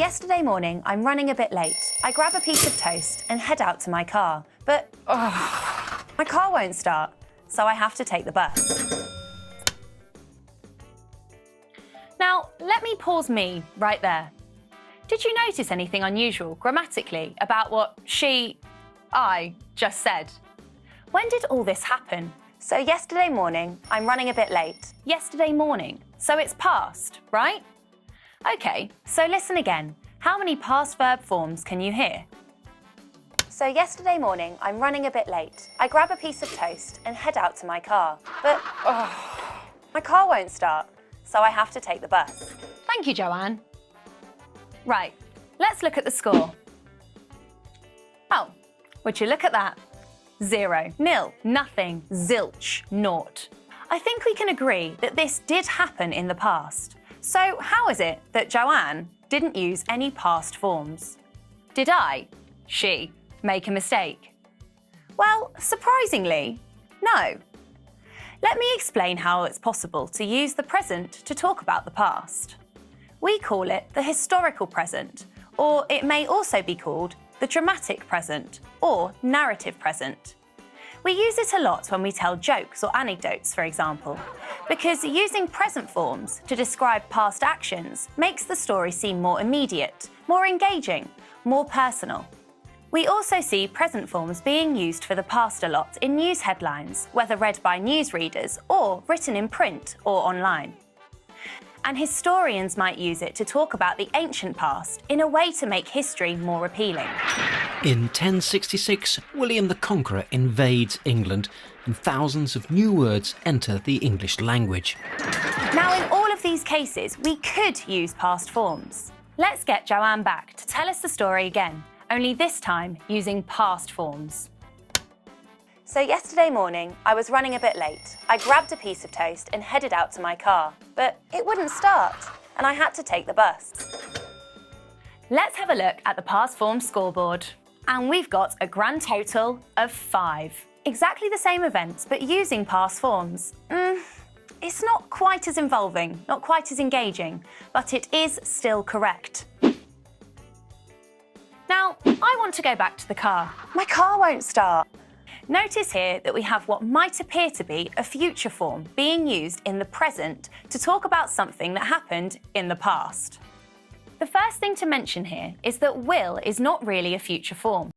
yesterday morning, I'm running a bit late. I grab a piece of toast and head out to my car, but my car won't start, so I have to take the bus. Now, let me pause me right there. Did you notice anything unusual grammatically about what I just said? When did all this happen? So yesterday morning, I'm running a bit late. Yesterday morning, so it's past, right? OK, so listen again. How many past verb forms can you hear? So yesterday morning, I'm running a bit late. I grab a piece of toast and head out to my car, but my car won't start, so I have to take the bus. Thank you, Joanne. Right, let's look at the score. Oh, would you look at that? 0, nil, nothing, zilch, naught. I think we can agree that this did happen in the past. So how is it that Joanne didn't use any past forms? Did she, make a mistake? Well, surprisingly, no. Let me explain how it's possible to use the present to talk about the past. We call it the historical present, or it may also be called the dramatic present or narrative present. We use it a lot when we tell jokes or anecdotes, for example, because using present forms to describe past actions makes the story seem more immediate, more engaging, more personal. We also see present forms being used for the past a lot in news headlines, whether read by newsreaders or written in print or online. And historians might use it to talk about the ancient past in a way to make history more appealing. In 1066, William the Conqueror invades England and thousands of new words enter the English language. Now, in all of these cases, we could use past forms. Let's get Joanne back to tell us the story again, only this time using past forms. So yesterday morning, I was running a bit late. I grabbed a piece of toast and headed out to my car, but it wouldn't start, and I had to take the bus. Let's have a look at the past form scoreboard. And we've got a grand total of 5. Exactly the same events, but using past forms. It's not quite as involving, not quite as engaging, but it is still correct. Now, I want to go back to the car. My car won't start. Notice here that we have what might appear to be a future form being used in the present to talk about something that happened in the past. The first thing to mention here is that will is not really a future form.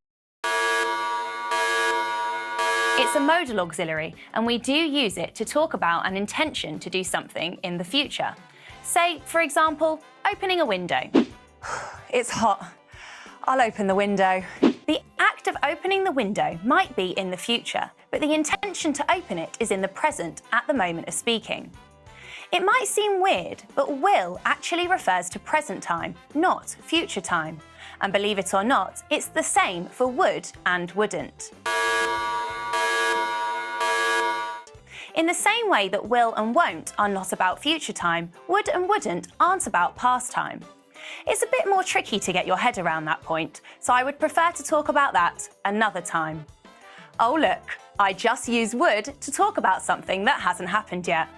It's a modal auxiliary, and we do use it to talk about an intention to do something in the future. Say, for example, opening a window. It's hot. I'll open the window. The act of opening the window might be in the future, but the intention to open it is in the present at the moment of speaking. It might seem weird, but will actually refers to present time, not future time. And believe it or not, it's the same for would and wouldn't. In the same way that will and won't are not about future time, would and wouldn't aren't about past time. It's a bit more tricky to get your head around that point, so I would prefer to talk about that another time. Oh look, I just used would to talk about something that hasn't happened yet.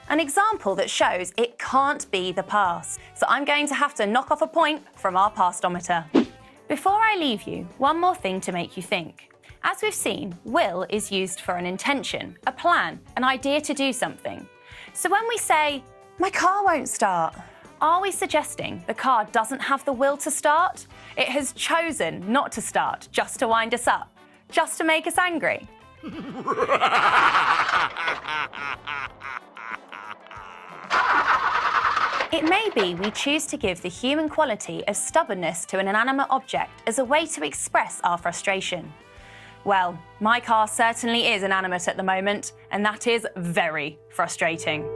An example that shows it can't be the past, so I'm going to have to knock off a point from our pastometer. Before I leave you, one more thing to make you think. As we've seen, will is used for an intention, a plan, an idea to do something. So when we say, my car won't start, are we suggesting the car doesn't have the will to start? It has chosen not to start just to wind us up, just to make us angry. It may be we choose to give the human quality of stubbornness to an inanimate object as a way to express our frustration. Well, my car certainly is inanimate at the moment, and that is very frustrating.